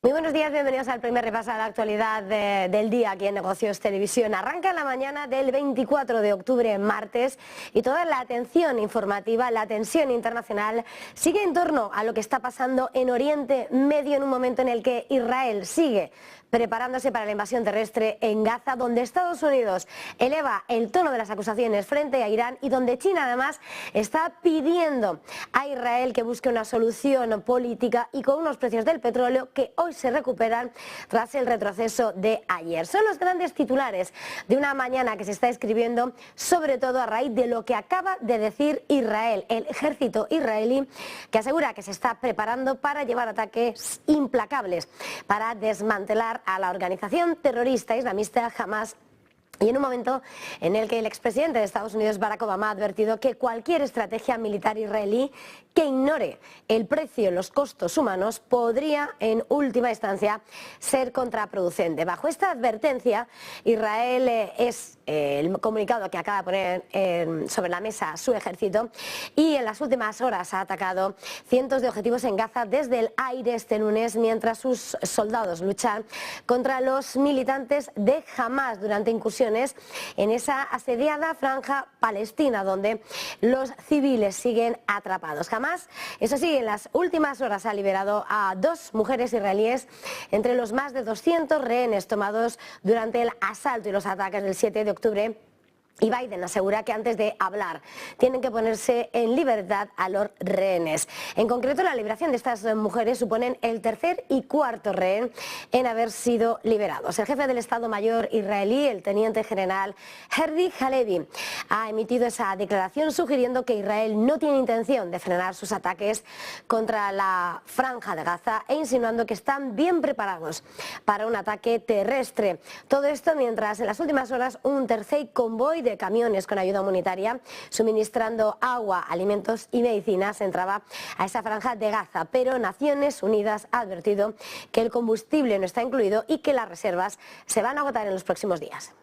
Muy buenos días, bienvenidos al primer repaso a la actualidad del día aquí en Negocios Televisión. Arranca la mañana del 24 de octubre, martes, y toda la atención informativa, la atención internacional sigue en torno a lo que está pasando en Oriente Medio en un momento en el que Israel sigue preparándose para la invasión terrestre en Gaza, donde Estados Unidos eleva el tono de las acusaciones frente a Irán y donde China además está pidiendo a Israel que busque una solución política y con unos precios del petróleo que hoy se recuperan tras el retroceso de ayer. Son los grandes titulares de una mañana que se está escribiendo sobre todo a raíz de lo que acaba de decir Israel, el ejército israelí, que asegura que se está preparando para llevar ataques implacables para desmantelar a la organización terrorista islamista Hamás. Y en un momento en el que el expresidente de Estados Unidos, Barack Obama, ha advertido que cualquier estrategia militar israelí que ignore el precio y los costos humanos podría, en última instancia, ser contraproducente. Bajo esta advertencia, Israel es el comunicado que acaba de poner sobre la mesa su ejército y en las últimas horas ha atacado cientos de objetivos en Gaza desde el aire este lunes, mientras sus soldados luchan contra los militantes de Hamás durante incursiones en esa asediada franja palestina donde los civiles siguen atrapados. Hamás, eso sí, en las últimas horas ha liberado a 2 mujeres israelíes entre los más de 200 rehenes tomados durante el asalto y los ataques del 7 de octubre. Y Biden asegura que antes de hablar tienen que ponerse en libertad a los rehenes. En concreto, la liberación de estas mujeres suponen el tercer y cuarto rehén en haber sido liberados. El jefe del Estado Mayor israelí, el teniente general Herzi Halevi, ha emitido esa declaración sugiriendo que Israel no tiene intención de frenar sus ataques contra la franja de Gaza e insinuando que están bien preparados para un ataque terrestre. Todo esto mientras en las últimas horas un tercer convoy de camiones con ayuda humanitaria suministrando agua, alimentos y medicinas entraba a esa franja de Gaza, pero Naciones Unidas ha advertido que el combustible no está incluido y que las reservas se van a agotar en los próximos días.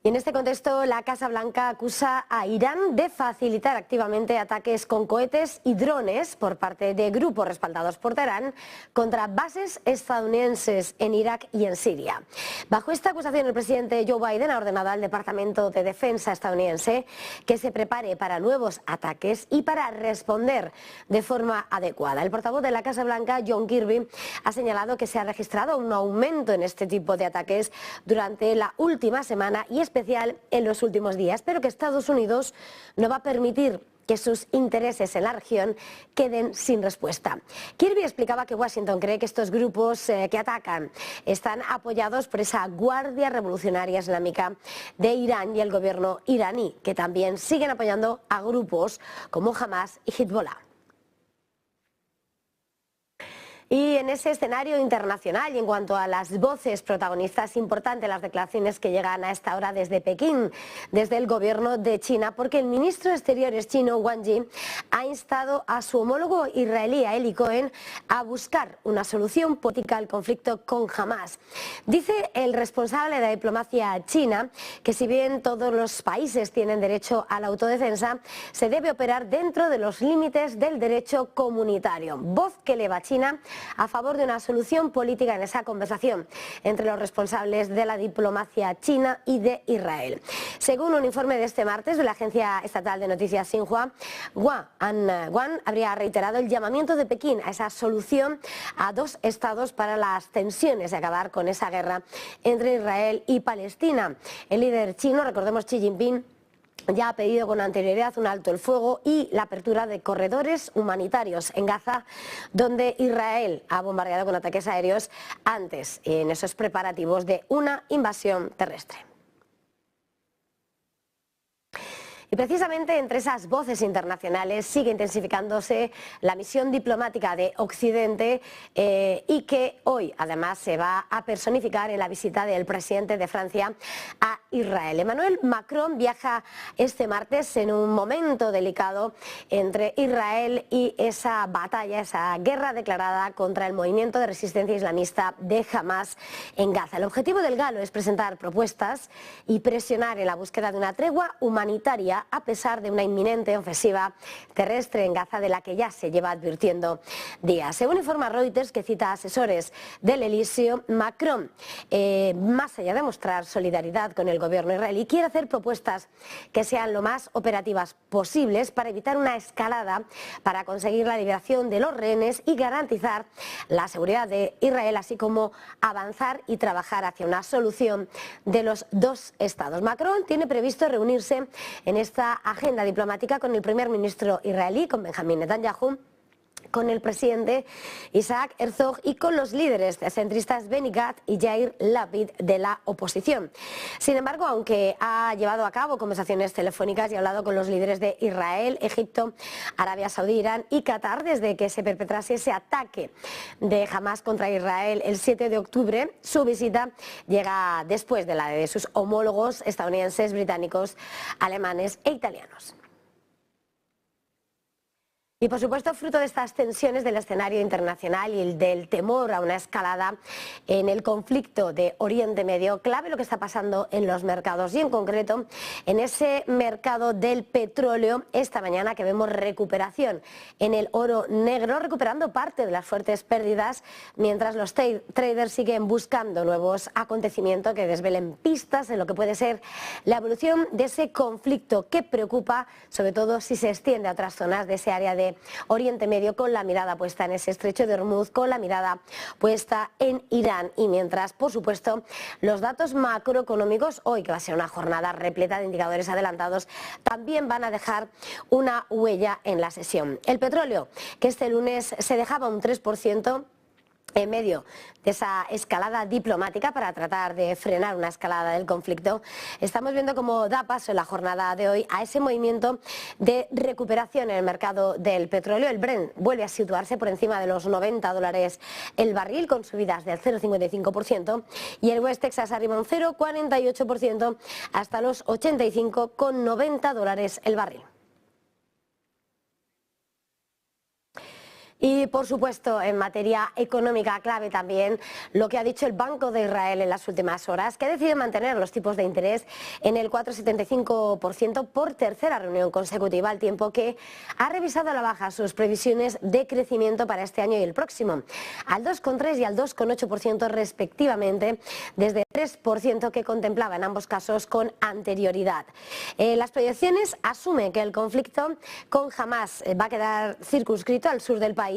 Y en este contexto, la Casa Blanca acusa a Irán de facilitar activamente ataques con cohetes y drones por parte de grupos respaldados por Teherán contra bases estadounidenses en Irak y en Siria. Bajo esta acusación, el presidente Joe Biden ha ordenado al Departamento de Defensa estadounidense que se prepare para nuevos ataques y para responder de forma adecuada. El portavoz de la Casa Blanca, John Kirby, ha señalado que se ha registrado un aumento en este tipo de ataques durante la última semana y especial en los últimos días, pero que Estados Unidos no va a permitir que sus intereses en la región queden sin respuesta. Kirby explicaba que Washington cree que estos grupos que atacan están apoyados por esa Guardia Revolucionaria Islámica de Irán y el gobierno iraní, que también siguen apoyando a grupos como Hamás y Hezbollah. Y en ese escenario internacional y en cuanto a las voces protagonistas, importantes las declaraciones que llegan a esta hora desde Pekín, desde el gobierno de China, porque el ministro de Exteriores chino, Wang Yi, ha instado a su homólogo israelí, a Eli Cohen, a buscar una solución política al conflicto con Hamás. Dice el responsable de la diplomacia china que si bien todos los países tienen derecho a la autodefensa, se debe operar dentro de los límites del derecho comunitario. Voz que eleva a China a favor de una solución política en esa conversación entre los responsables de la diplomacia china y de Israel. Según un informe de este martes de la agencia estatal de noticias Xinhua, Wang habría reiterado el llamamiento de Pekín a esa solución a 2 estados para las tensiones y acabar con esa guerra entre Israel y Palestina. El líder chino, recordemos Xi Jinping, ya ha pedido con anterioridad un alto el fuego y la apertura de corredores humanitarios en Gaza, donde Israel ha bombardeado con ataques aéreos antes en esos preparativos de una invasión terrestre. Y precisamente entre esas voces internacionales sigue intensificándose la misión diplomática de Occidente y que hoy además se va a personificar en la visita del presidente de Francia a Israel. Emmanuel Macron viaja este martes en un momento delicado entre Israel y esa batalla, esa guerra declarada contra el movimiento de resistencia islamista de Hamás en Gaza. El objetivo del galo es presentar propuestas y presionar en la búsqueda de una tregua humanitaria día a pesar de una inminente ofensiva terrestre en Gaza de la que ya se lleva advirtiendo días. Según informa Reuters, que cita a asesores del Elíseo, Macron, más allá de mostrar solidaridad con el gobierno israelí, quiere hacer propuestas que sean lo más operativas posibles para evitar una escalada, para conseguir la liberación de los rehenes y garantizar la seguridad de Israel, así como avanzar y trabajar hacia una solución de los dos estados. Macron tiene previsto reunirse en esta agenda diplomática con el primer ministro israelí, con Benjamín Netanyahu, con el presidente Isaac Herzog y con los líderes centristas Benny Gantz y Yair Lapid de la oposición. Sin embargo, aunque ha llevado a cabo conversaciones telefónicas y ha hablado con los líderes de Israel, Egipto, Arabia Saudí, Irán y Qatar desde que se perpetrase ese ataque de Hamás contra Israel el 7 de octubre, su visita llega después de la de sus homólogos estadounidenses, británicos, alemanes e italianos. Y por supuesto, fruto de estas tensiones del escenario internacional y del temor a una escalada en el conflicto de Oriente Medio, clave lo que está pasando en los mercados y en concreto en ese mercado del petróleo esta mañana, que vemos recuperación en el oro negro, recuperando parte de las fuertes pérdidas, mientras los traders siguen buscando nuevos acontecimientos que desvelen pistas en lo que puede ser la evolución de ese conflicto que preocupa, sobre todo si se extiende a otras zonas de ese área de Oriente Medio, con la mirada puesta en ese estrecho de Hormuz, con la mirada puesta en Irán. Y mientras, por supuesto, los datos macroeconómicos, hoy que va a ser una jornada repleta de indicadores adelantados, también van a dejar una huella en la sesión. El petróleo, que este lunes se dejaba un 3%, en medio de esa escalada diplomática para tratar de frenar una escalada del conflicto, estamos viendo cómo da paso en la jornada de hoy a ese movimiento de recuperación en el mercado del petróleo. El Brent vuelve a situarse por encima de los $90 el barril, con subidas del 0,55%, y el West Texas arriba un 0,48% hasta los $85,90 el barril. Y por supuesto, en materia económica, clave también lo que ha dicho el Banco de Israel en las últimas horas, que decide mantener los tipos de interés en el 4,75% por tercera reunión consecutiva, al tiempo que ha revisado a la baja sus previsiones de crecimiento para este año y el próximo, al 2,3% y al 2,8% respectivamente, desde el 3% que contemplaba en ambos casos con anterioridad. Las proyecciones asumen que el conflicto con Hamás va a quedar circunscrito al sur del país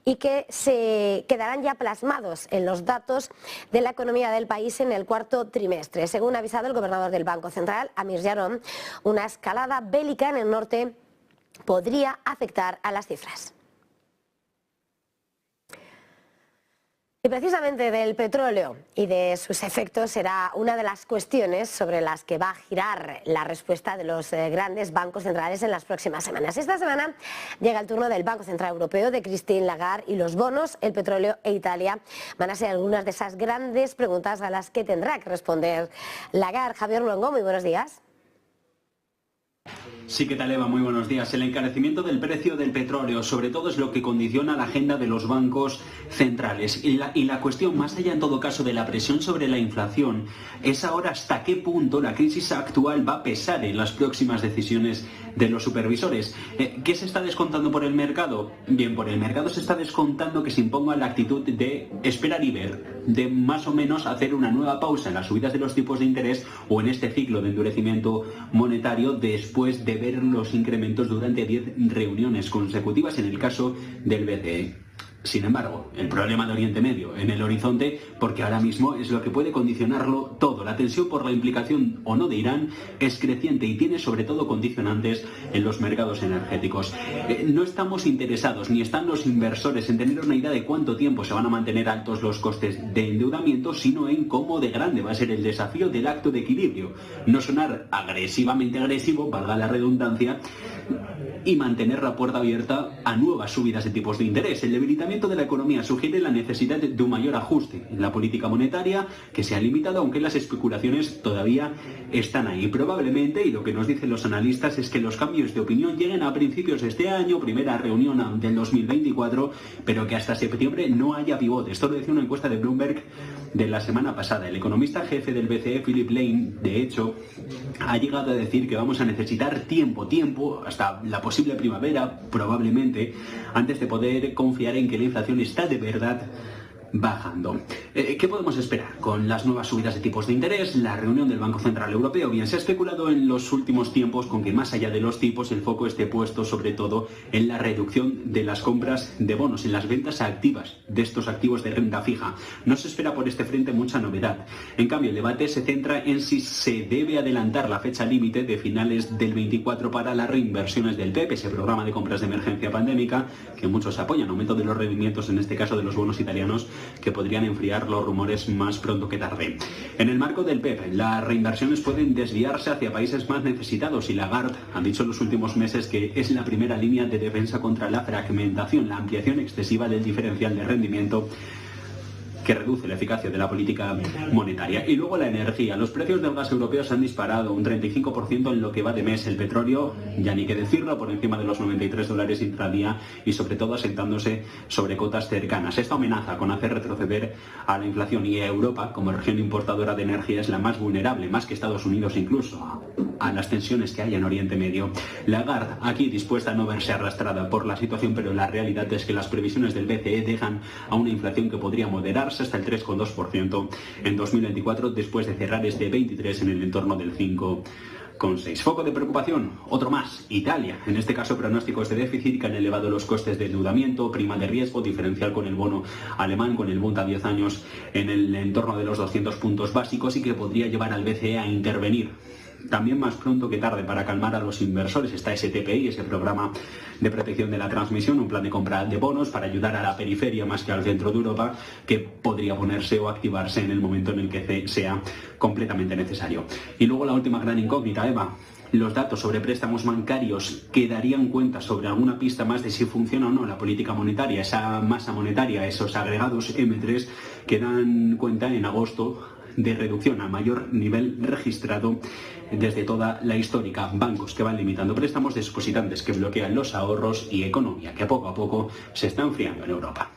y que se quedarán ya plasmados en los datos de la economía del país en el cuarto trimestre. Según ha avisado el gobernador del Banco Central, Amir Yaron, una escalada bélica en el norte podría afectar a las cifras. Y precisamente del petróleo y de sus efectos será una de las cuestiones sobre las que va a girar la respuesta de los grandes bancos centrales en las próximas semanas. Esta semana llega el turno del Banco Central Europeo, de Christine Lagarde, y los bonos, el petróleo e Italia van a ser algunas de esas grandes preguntas a las que tendrá que responder Lagarde. Javier Luengo, muy buenos días. Sí, ¿qué tal, Eva? Muy buenos días. El encarecimiento del precio del petróleo, sobre todo, es lo que condiciona la agenda de los bancos centrales. Y la cuestión, más allá en todo caso de la presión sobre la inflación, es ahora hasta qué punto la crisis actual va a pesar en las próximas decisiones de los supervisores. ¿Qué se está descontando por el mercado? Bien, por el mercado se está descontando que se imponga la actitud de esperar y ver, de más o menos hacer una nueva pausa en las subidas de los tipos de interés o en este ciclo de endurecimiento monetario después de ver los incrementos durante 10 reuniones consecutivas en el caso del BCE. Sin embargo, el problema de Oriente Medio en el horizonte, porque ahora mismo es lo que puede condicionarlo todo. La tensión por la implicación o no de Irán es creciente y tiene sobre todo condicionantes en los mercados energéticos. No estamos interesados, ni están los inversores, en tener una idea de cuánto tiempo se van a mantener altos los costes de endeudamiento, sino en cómo de grande va a ser el desafío del acto de equilibrio. No sonar agresivamente agresivo, valga la redundancia, y mantener la puerta abierta a nuevas subidas de tipos de interés. El debilitamiento de la economía sugiere la necesidad de un mayor ajuste en la política monetaria, que se ha limitado, aunque las especulaciones todavía están ahí. Probablemente, y lo que nos dicen los analistas, es que los cambios de opinión lleguen a principios de este año, primera reunión del 2024, pero que hasta septiembre no haya pivote. Esto lo decía una encuesta de Bloomberg de la semana pasada. El economista jefe del BCE, Philip Lane, de hecho, ha llegado a decir que vamos a necesitar tiempo, hasta la posible primavera, probablemente, antes de poder confiar en que la inflación está de verdad bajando. ¿Qué podemos esperar con las nuevas subidas de tipos de interés? La reunión del Banco Central Europeo. Bien, se ha especulado en los últimos tiempos con que más allá de los tipos el foco esté puesto sobre todo en la reducción de las compras de bonos, en las ventas activas de estos activos de renta fija. No se espera por este frente mucha novedad. En cambio, el debate se centra en si se debe adelantar la fecha límite de finales del 24 para las reinversiones del PEP, ese programa de compras de emergencia pandémica que muchos apoyan, aumento de los rendimientos, en este caso de los bonos italianos, que podrían enfriar los rumores más pronto que tarde. En el marco del PEP, las reinversiones pueden desviarse hacia países más necesitados y Lagarde ha dicho en los últimos meses que es la primera línea de defensa contra la fragmentación, la ampliación excesiva del diferencial de rendimiento que reduce la eficacia de la política monetaria. Y luego la energía. Los precios del gas europeo se han disparado un 35% en lo que va de mes. El petróleo, ya ni que decirlo, por encima de los $93 intradía y sobre todo asentándose sobre cotas cercanas. Esta amenaza con hacer retroceder a la inflación, y Europa, como región importadora de energía, es la más vulnerable, más que Estados Unidos incluso, a las tensiones que hay en Oriente Medio. Lagarde, aquí dispuesta a no verse arrastrada por la situación, pero la realidad es que las previsiones del BCE dejan a una inflación que podría moderarse hasta el 3,2% en 2024, después de cerrar este 23 en el entorno del 5,6. Foco de preocupación, otro más, Italia. En este caso, pronósticos de déficit que han elevado los costes de endeudamiento, prima de riesgo, diferencial con el bono alemán, con el Bund a 10 años en el entorno de los 200 puntos básicos, y que podría llevar al BCE a intervenir también más pronto que tarde para calmar a los inversores. Está ese TPI, ese programa de protección de la transmisión, un plan de compra de bonos para ayudar a la periferia más que al centro de Europa, que podría ponerse o activarse en el momento en el que sea completamente necesario. Y luego la última gran incógnita, Eva. Los datos sobre préstamos bancarios que darían cuenta sobre alguna pista más de si funciona o no la política monetaria, esa masa monetaria, esos agregados M3 que dan cuenta en agosto de reducción a mayor nivel registrado desde toda la histórica. Bancos que van limitando préstamos, depositantes que bloquean los ahorros y economía que poco a poco se está enfriando en Europa.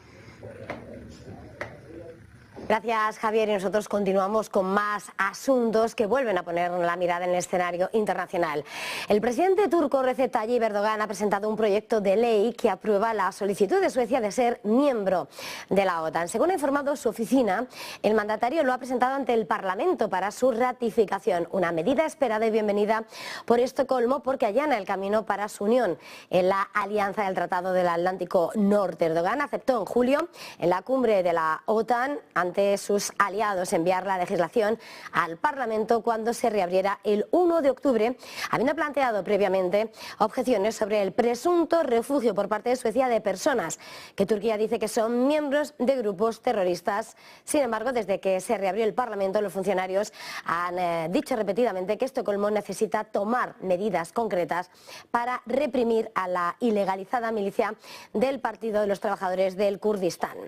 Gracias, Javier, y nosotros continuamos con más asuntos que vuelven a poner la mirada en el escenario internacional. El presidente turco Recep Tayyip Erdogan ha presentado un proyecto de ley que aprueba la solicitud de Suecia de ser miembro de la OTAN. Según ha informado su oficina, el mandatario lo ha presentado ante el Parlamento para su ratificación, una medida esperada y bienvenida por Estocolmo porque allana el camino para su unión en la alianza del Tratado del Atlántico Norte. Erdogan aceptó en julio, en la cumbre de la OTAN, ante sus aliados, enviar la legislación al Parlamento cuando se reabriera el 1 de octubre, habiendo planteado previamente objeciones sobre el presunto refugio por parte de Suecia de personas que Turquía dice que son miembros de grupos terroristas. Sin embargo, desde que se reabrió el Parlamento, los funcionarios han dicho repetidamente que Estocolmo necesita tomar medidas concretas para reprimir a la ilegalizada milicia del Partido de los Trabajadores del Kurdistán.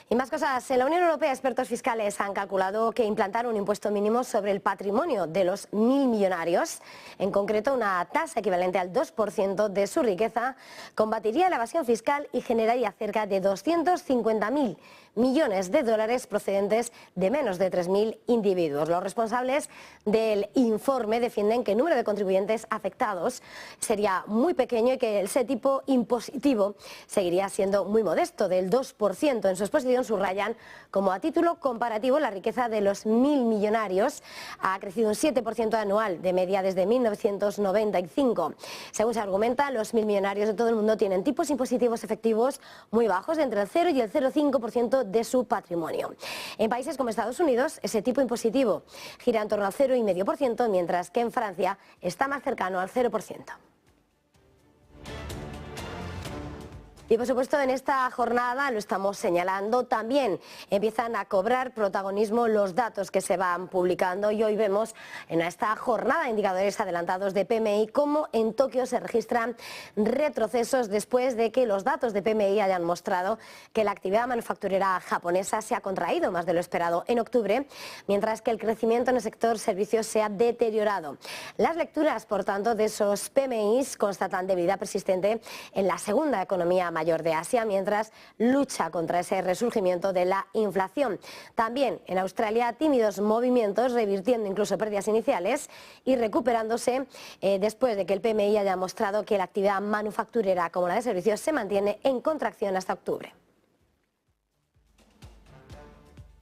Y más cosas. En la Unión Europea, expertos fiscales han calculado que implantar un impuesto mínimo sobre el patrimonio de los 1.000 millonarios, en concreto una tasa equivalente al 2% de su riqueza, combatiría la evasión fiscal y generaría cerca de 250.000 millones de dólares procedentes de menos de 3.000 individuos. Los responsables del informe defienden que el número de contribuyentes afectados sería muy pequeño y que ese tipo impositivo seguiría siendo muy modesto, del 2%. En su exposición subrayan como a título comparativo la riqueza de los 1.000 millonarios ha crecido un 7% anual de media desde 1995. Según se argumenta, los 1.000 millonarios de todo el mundo tienen tipos impositivos efectivos muy bajos, entre el 0 y el 0,5% de su patrimonio. En países como Estados Unidos, ese tipo impositivo gira en torno al 0,5%, mientras que en Francia está más cercano al 0%. Y por supuesto en esta jornada, lo estamos señalando, también empiezan a cobrar protagonismo los datos que se van publicando y hoy vemos en esta jornada indicadores adelantados de PMI cómo en Tokio se registran retrocesos después de que los datos de PMI hayan mostrado que la actividad manufacturera japonesa se ha contraído más de lo esperado en octubre, mientras que el crecimiento en el sector servicios se ha deteriorado. Las lecturas, por tanto, de esos PMIs constatan debilidad persistente en la segunda economía mayor de Asia, mientras lucha contra ese resurgimiento de la inflación. También en Australia, tímidos movimientos, revirtiendo incluso pérdidas iniciales y recuperándose después de que el PMI haya mostrado que la actividad manufacturera como la de servicios se mantiene en contracción hasta octubre.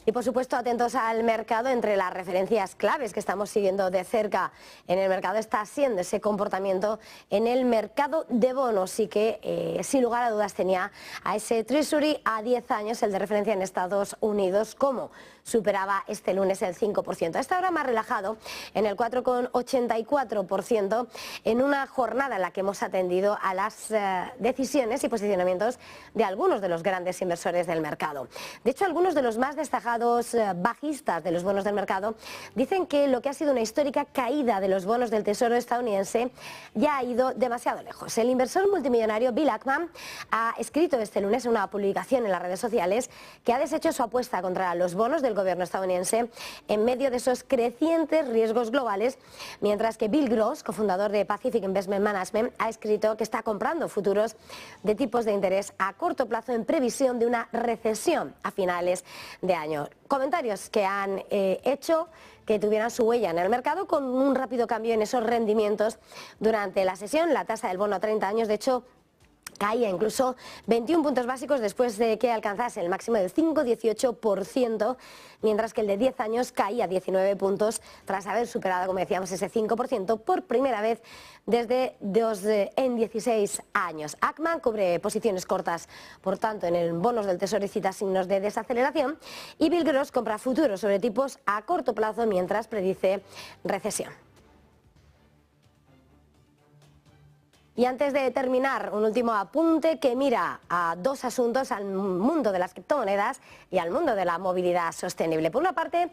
Y por supuesto atentos al mercado, entre las referencias claves que estamos siguiendo de cerca en el mercado está siendo ese comportamiento en el mercado de bonos y que sin lugar a dudas tenía a ese Treasury a 10 años, el de referencia en Estados Unidos, como superaba este lunes el 5%. A esta hora más relajado en el 4,84% en una jornada en la que hemos atendido a las decisiones y posicionamientos de algunos de los grandes inversores del mercado. De hecho, algunos de los más destacados bajistas de los bonos del mercado dicen que lo que ha sido una histórica caída de los bonos del Tesoro estadounidense ya ha ido demasiado lejos. El inversor multimillonario Bill Ackman ha escrito este lunes en una publicación en las redes sociales que ha deshecho su apuesta contra los bonos del gobierno estadounidense en medio de esos crecientes riesgos globales, mientras que Bill Gross, cofundador de Pacific Investment Management, ha escrito que está comprando futuros de tipos de interés a corto plazo en previsión de una recesión a finales de año. Comentarios que han hecho que tuvieran su huella en el mercado con un rápido cambio en esos rendimientos durante la sesión. La tasa del bono a 30 años, de hecho, caía incluso 21 puntos básicos después de que alcanzase el máximo del 5,18%, mientras que el de 10 años caía 19 puntos tras haber superado, como decíamos, ese 5% por primera vez desde 16 años. Ackman cubre posiciones cortas, por tanto, en el bonos del Tesoro y cita signos de desaceleración, y Bill Gross compra futuros sobre tipos a corto plazo mientras predice recesión. Y antes de terminar, un último apunte que mira a dos asuntos, al mundo de las criptomonedas y al mundo de la movilidad sostenible. Por una parte,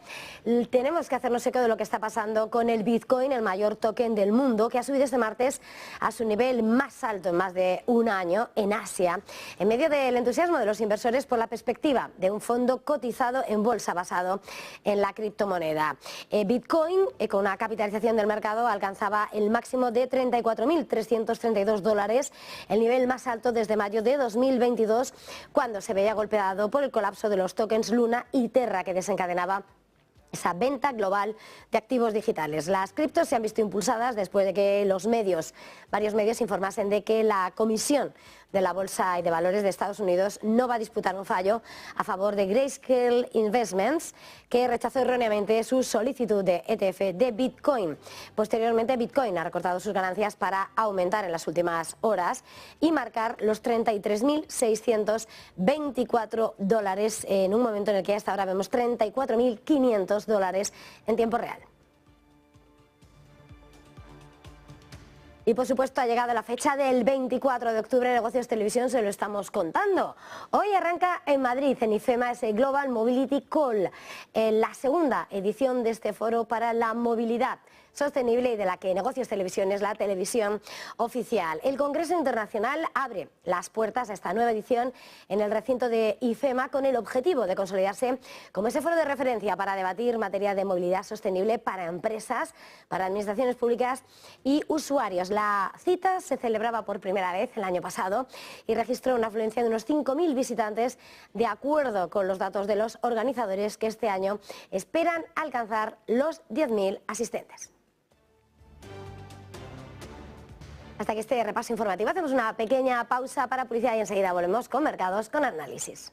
tenemos que hacernos eco de lo que está pasando con el Bitcoin, el mayor token del mundo, que ha subido este martes a su nivel más alto en más de un año en Asia, en medio del entusiasmo de los inversores por la perspectiva de un fondo cotizado en bolsa basado en la criptomoneda. Bitcoin, con una capitalización del mercado, alcanzaba el máximo de 34.332 $, el nivel más alto desde mayo de 2022, cuando se veía golpeado por el colapso de los tokens Luna y Terra, que desencadenaba esa venta global de activos digitales. Las criptos se han visto impulsadas después de que varios medios informasen de que la Comisión de la Bolsa y de Valores de Estados Unidos no va a disputar un fallo a favor de Grayscale Investments, que rechazó erróneamente su solicitud de ETF de Bitcoin. Posteriormente, Bitcoin ha recortado sus ganancias para aumentar en las últimas horas y marcar los $33.624 en un momento en el que hasta ahora vemos $34.500 en tiempo real. Y por supuesto ha llegado la fecha del 24 de octubre, Negocios Televisión se lo estamos contando. Hoy arranca en Madrid, en IFEMA, ese Global Mobility Call, la segunda edición de este foro para la movilidad sostenible y de la que Negocios Televisión es la televisión oficial. El Congreso Internacional abre las puertas a esta nueva edición en el recinto de IFEMA con el objetivo de consolidarse como ese foro de referencia para debatir materia de movilidad sostenible para empresas, para administraciones públicas y usuarios. La cita se celebraba por primera vez el año pasado y registró una afluencia de unos 5.000 visitantes, de acuerdo con los datos de los organizadores, que este año esperan alcanzar los 10.000 asistentes. Hasta aquí este repaso informativo. Hacemos una pequeña pausa para publicidad y enseguida volvemos con Mercados con Análisis.